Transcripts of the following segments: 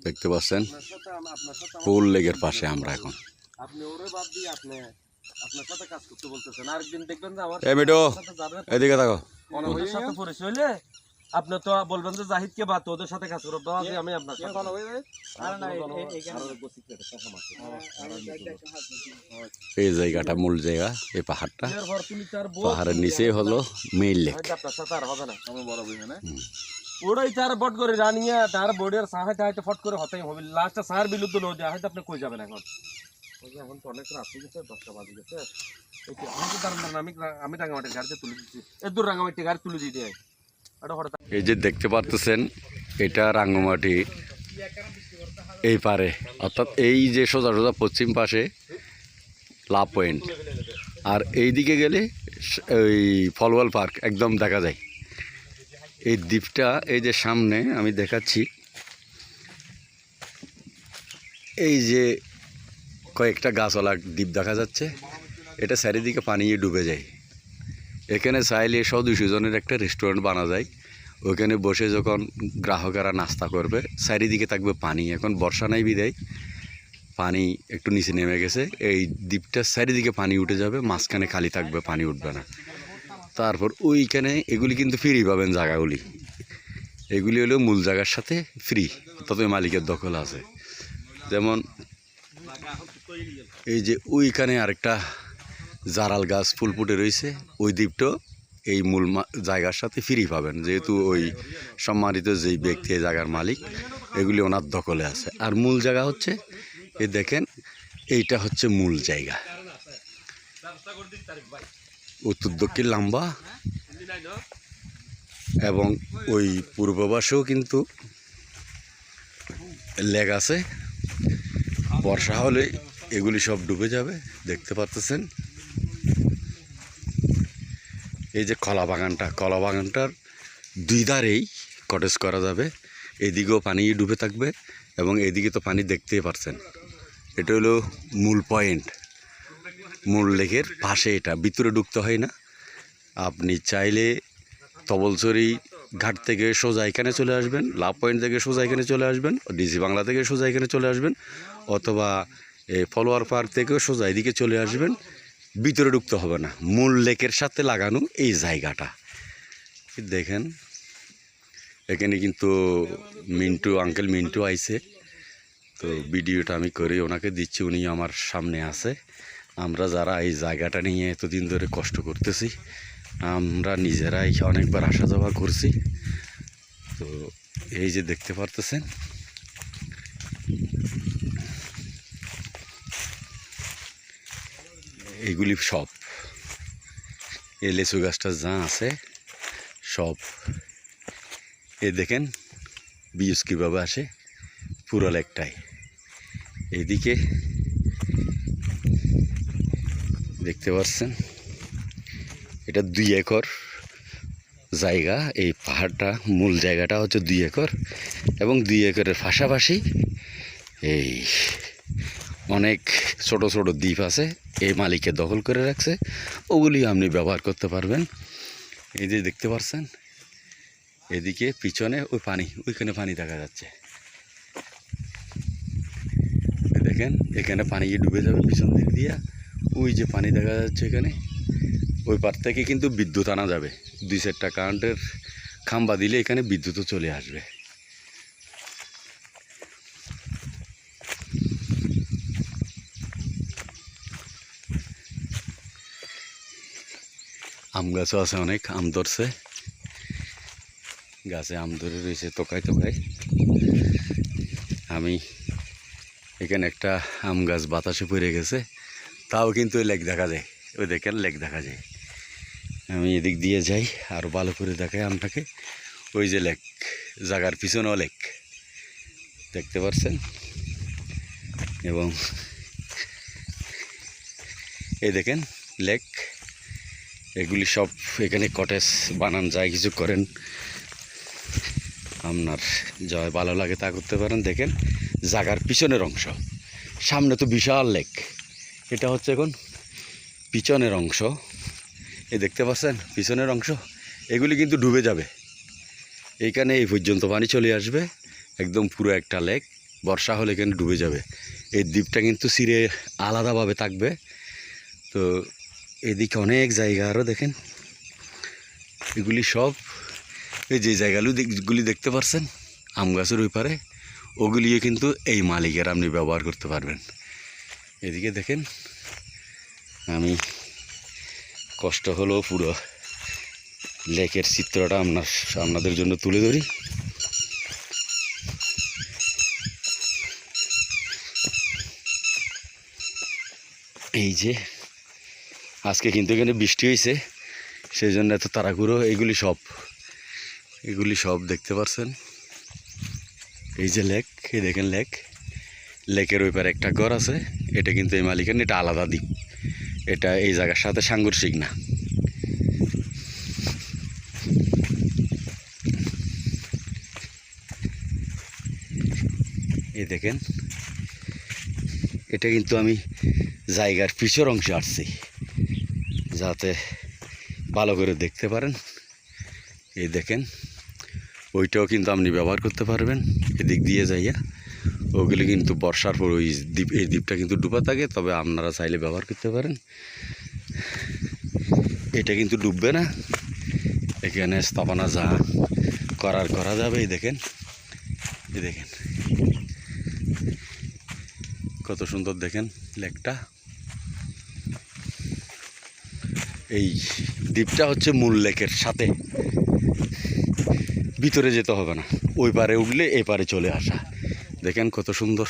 দেখতে পাচ্ছেন ফুল লেগের পাশে আমরা এখন। আপনি ওরে বাদ দিয়ে আপনি আপনার সাথে কাজ করতে বলতেছেন, আরেকদিন দেখবেন যে আমার এদিকে থাকো, ওদের সাথে পরিচয় হইলে আপনি তো বলবেন যে জাহিদকে বাদ ওদের সাথে কাজ করব, বাবা আমি আপনার সাথে এই জায়গাটা মূল জায়গা, এই পাহাড়টা, পাহাড়ের নিচে হলো মেইল লেক। আপনার সাথে আর হবে না, আমি বড় বুঝি না ওড়াই তার বট করে রানিয়া তার বোর্ডের সাহায্যে হয়তো ফট করে হতেই হবে, লাস্টে সার বিলুদ্ধ নদী হয়তো আপনি কই যাবেন এখন। এখন তো অনেক রাত হয়ে গেছে, 10টা বাজে গেছে। আমি রাঙামাটির গাড়িতে তুলে দিচ্ছি, দূর রাঙামাটির গাড়ি তুলে দিয়ে দেয়। এই যে দেখতে পারতেছেন এটা রাঙ্গামাটি এই পারে, অর্থাৎ এই যে সোজা সোজা পশ্চিম পাশে লা পয়েন্ট, আর এই দিকে গেলে ওই ফলওয়াল পার্ক একদম দেখা যায়। এই দ্বীপটা এই যে সামনে আমি দেখাচ্ছি, এই যে কয়েকটা গাছওয়ালা দ্বীপ দেখা যাচ্ছে, এটা চারিদিকে পানি ডুবে যায়। এখানে চাইলে 100-200 জনের একটা রেস্টুরেন্ট বানা যায়। ওইখানে বসে যখন গ্রাহকেরা নাস্তা করবে, চারিদিকে থাকবে পানি। এখন বর্ষা নাই বিদায় পানি একটু নিচে নেমে গেছে, এই দ্বীপটা চারিদিকে পানি উঠে যাবে, মাঝখানে খালি থাকবে, পানি উঠবে না। তারপর ওইখানে এগুলি কিন্তু ফ্রি পাবেন জায়গাগুলি, এগুলি হলো মূল জায়গার সাথে ফ্রি, অর্থাৎ ওই মালিকের দখল আছে। যেমন এই যে ওইখানে আরেকটা জারাল গাছ ফুল ফুটে রয়েছে, ওই দ্বীপটাও এই মূল জায়গার সাথে ফ্রি পাবেন, যেহেতু ওই সম্মানিত যেই ব্যক্তি এই জায়গার মালিক, এগুলি ওনার দখলে আছে। আর মূল জায়গা হচ্ছে এই দেখেন, এইটা হচ্ছে মূল জায়গা, উত্তর দক্ষিণ লম্বা, এবং ওই পূর্ব পাশেও কিন্তু লেক আছে। বর্ষা হলে এগুলি সব ডুবে যাবে, দেখতে পাচ্ছেন। এই যে কলা বাগানটার দুই ধারেই কটেজ করা যাবে, এদিকেও পানি ডুবে থাকবে এবং এদিকে তো পানি দেখতেই পারছেন। এটা হলো মূল পয়েন্ট, মূল লেকের পাশে, এটা ভিতরে ঢুকতে হয় না। আপনি চাইলে তবলছড়ি ঘাট থেকে সোজা এখানে চলে আসবেন, লাভ পয়েন্ট থেকে সোজা এখানে চলে আসবেন, ডিসি বাংলা থেকে সোজা এখানে চলে আসবেন, অথবা এই ফলোয়ার পার্ক থেকেও সোজা এদিকে চলে আসবেন। ভিতরে ঢুকতে হবে না, মূল লেকের সাথে লাগানো এই জায়গাটা দেখেন। এখানে কিন্তু আঙ্কেল মিন্টু আইছে, তো ভিডিওটা আমি করে ওনাকে দিচ্ছি, উনি আমার সামনে আছে। আমরা যারা এই জায়গাটা নিয়ে এতদিন ধরে কষ্ট করতেছি, আমরা নিজেরাই অনেকবার আসা যাওয়া করছি। তো এই যে দেখতে পারতেছেন, এইগুলি সব এই লেচু গাছটা যা আছে সব, এ দেখেন বীজ কীভাবে আসে পুরো লেকটাই। এইদিকে দেখতে পাচ্ছেন এটা 2 একর জায়গা, এই পাহাড়টা মূল জায়গাটা হচ্ছে 2 একর, এবং 2 একরের পাশাপাশি এই অনেক ছোট ছোট দ্বীপ আছে, এই মালিকে দখল করে রাখছে, ওগুলি আপনি ব্যবহার করতে পারবেন। এই যে দেখতে পাচ্ছেন এদিকে পিছনে ওই পানি, ওইখানে পানি দেখা যাচ্ছে, দেখেন এখানে পানি ডুবে যাবে পিছন দিক দিয়ে, ওই যে পানি দেখা যাচ্ছে এখানে, ওই পার থেকে কিন্তু বিদ্যুৎ আনা যাবে, 2-4টা কারেন্টের খাম্বা দিলে এখানে বিদ্যুৎও চলে আসবে। আম গাছও আছে, অনেক আম ধরছে, গাছে আম ধরে রয়েছে তোকায়। আমি এখানে একটা আম গাছ বাতাসে পড়ে গেছে, তাও কিন্তু ওই লেক দেখা যায়, ওই দেখেন লেক দেখা যায়। আমি এদিক দিয়ে যাই, আরও ভালো করে দেখাই আমটাকে। ওই যে লেক, জায়গার পিছনেও লেক দেখতে পাচ্ছেন, এবং এই দেখেন লেক, এগুলি সব এখানে কটেজ বানান যায়, কিছু করেন, আপনার যা ভালো লাগে তা করতে পারেন। দেখেন জায়গার পিছনের অংশ, সামনে তো বিশাল লেক, এটা হচ্ছে এখন পিছনের অংশ, এই দেখতে পাচ্ছেন পিছনের অংশ, এগুলি কিন্তু ডুবে যাবে, এইখানে এই পর্যন্ত পানি চলে আসবে, একদম পুরো একটা লেক বর্ষা হলে এখানে ডুবে যাবে। এই দ্বীপটা কিন্তু চিরে আলাদাভাবে থাকবে। তো এদিকে অনেক জায়গা আরও দেখেন, এগুলি সব এই যে জায়গাগুলি দেখতে পাচ্ছেন আম গাছের ওই পারে, ওগুলিও কিন্তু এই মালিকের আপনি ব্যবহার করতে পারবেন। এদিকে দেখেন, আমি কষ্ট হলেও পুরো লেকের চিত্রটা আপনাদের জন্য তুলে ধরি। এই যে আজকে কিন্তু এখানে বৃষ্টি হয়েছে, সেই জন্য এত তাড়াহুড়ো। এগুলি সব দেখতে পাচ্ছেন। এই যে লেক, এই দেখেন লেকের ওই পারে একটা ঘর আছে, এটা কিন্তু এই মালিকের, এটা আলাদা দ্বীপ, এটা এই জায়গার সাথে সাংঘর্ষিক না। এই দেখেন, এটা কিন্তু আমি জায়গার পিছর অংশে আসছি যাতে ভালো করে দেখতে পারেন। এই দেখেন, ওইটাও কিন্তু আপনি ব্যবহার করতে পারবেন এদিক দিয়ে যাইয়া। ওগুলি কিন্তু বর্ষার পর ওই দ্বীপটা কিন্তু ডুবা থাকে, তবে আপনারা চাইলে ব্যবহার করতে পারেন। এটা কিন্তু ডুববে না, এখানে স্থাপনা যা করা যাবে। এই দেখেন কত সুন্দর দেখেন লেকটা। এই দ্বীপটা হচ্ছে মূল লেকের সাথে, ভিতরে যেতে হবে না, ওই পারে উঠলে এই পারে চলে আসা। দেখেন কত সুন্দর।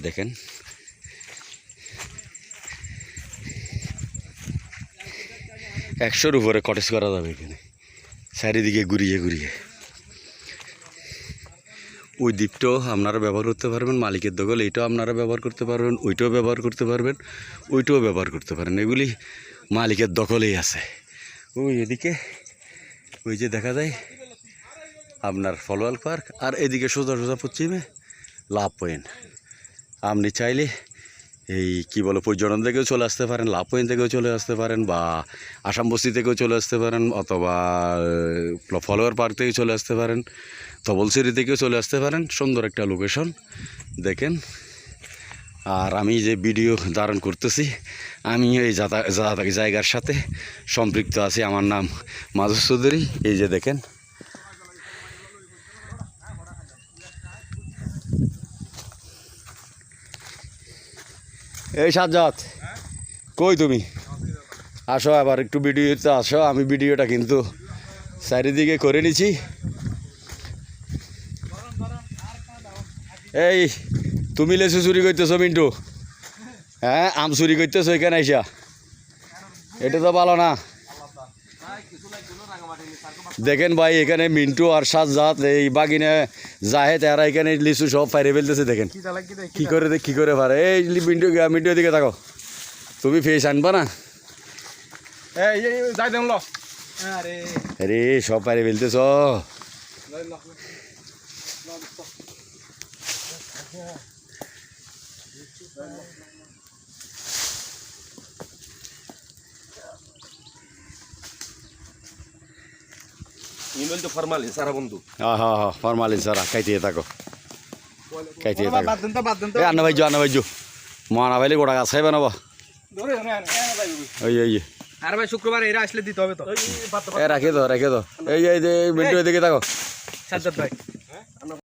দেখেন একশোর উপরে কটেজ করা যাবে এখানে, চারিদিকে ঘুরিয়ে ওই দ্বীপটাও আপনারা ব্যবহার করতে পারবেন। মালিকের দখল, এইটাও আপনারা ব্যবহার করতে পারবেন, ওইটাও ব্যবহার করতে পারবেন, ওইটাও ব্যবহার করতে পারেন। এগুলি মালিকের দখলেই আছে। ওই এদিকে ওই যে দেখা যায় আপনার ফলোয়াল পার্ক, আর এদিকে সোজা পশ্চিমে লাভ পয়েন্ট। আপনি চাইলে এই কি বলো পর্যটন থেকেও চলে আসতে পারেন, লাভ পয়েন্ট থেকেও চলে আসতে পারেন, বা আসাম বস্তি থেকেও চলে আসতে পারেন, অথবা ফলোয়ার পার্ক থেকে চলে আসতে পারেন, ধবলসিরি থেকেও চলে আসতে পারেন। সুন্দর একটা লোকেশন দেখেন। আর আমি যে ভিডিও ধারণ করতেছি, আমি এই জায়গার সাথে সম্পৃক্ত আছি। আমার নাম মাজুদ চৌধুরী। এই যে দেখেন, এই সাজ্জাদ কই তুমি? আসো আবার একটু ভিডিওতে আসো। আমি ভিডিওটা কিন্তু চারিদিকে করে নিছি। এই তুমি লেচু চুরি করতেছো মিন্টু? হ্যাঁ, আম চুরি করতেছো এখানে আইসা? এটা তো ভালো না। দেখেন ভাই, এখানে মিন্টু আর সাজ্জাদ এই বাগিনে জাহেদ এরা এখানে লিচু সব ফাইরে ফেলতেছে। দেখেন কি করে পারে। এই মিন্টু দিকে থাকো, তুমি ফেস আনবা না? আরে সব ফাইরে ফেলতেছ। ইমেল তো ফরমালি সারা বন্ধু। হ্যাঁ ফরমালি সারা খাইতে থাকো। আন্না ভাইজো মহানা ভাইলে গোটা গাছ খাইবে নেবো। ওই আরে ভাই শুক্রবার এরা আসলে দিতে হবে তো। রাখে তো এই মিন্টু এদিকে থাকো। সাজ্জাদ ভাই